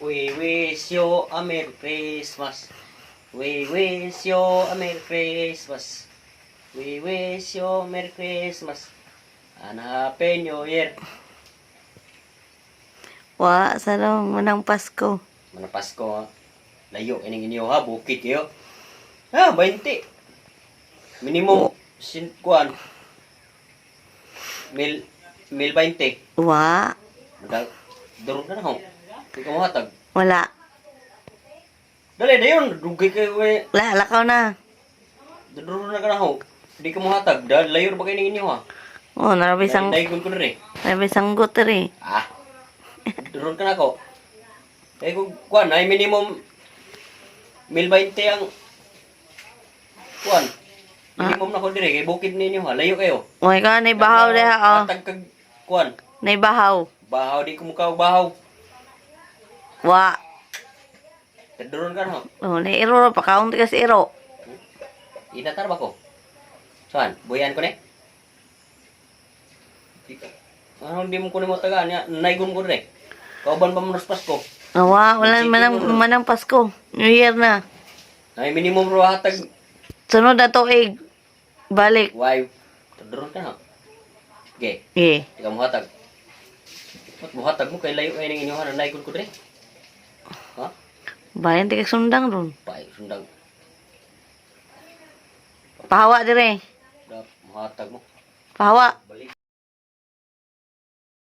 We wish you a Merry Christmas. We wish you a Merry Christmas. We wish you a Merry Christmas. And Happy New Year. Wa, sa daw, manang Pasko. Mana Pasko ha. Layo ining inyo ha, bukit kayo. Ha, 20. Minimum kuan. Mil 20. Wa, Durog na ho. Di ka mahatag. wala. Dali, dayon. Dugay kayo eh. Lakaw na. Durog na ka na ho. Di ka mahatag. Layo ba kayo ng inyo ha? Oh, narabisang, Daigon ko na rin. narabisang guteri. Ah. Durog ka na ko. Kaya kung kuan, ay minimum 1,020 ang kuan. Minimum na ko dire kay bukid ninyo ha. Layo kayo. Uy ka, naibahaw diha, oh. Matag kag kuan. Naibahaw. Bahaw di ko mukha bahaw. Wa. Kaduron ka no. Oh, nairo pa kaunti ka si iro. Inatar ba ko? Saan? Buyan ko ne? Ano di mo ko ni mo taga niya. Naigon ko dire. Kauban pa mo nas Pasko. Wa, wala manang Pasko. New Year na. Ay minimum ro hatag. Sunod na tuig. Balik. Why? Kaduron ka no. Okay. Eh. Ikaw mo hatag. Ba't mo hatag mo kay layo ay ning inyohan naigon ko dire. Ha? Bayan di ka sundang ron. Pai sundang. Pahawa dire. Dap mo hatag mo. Pahawa. Balik.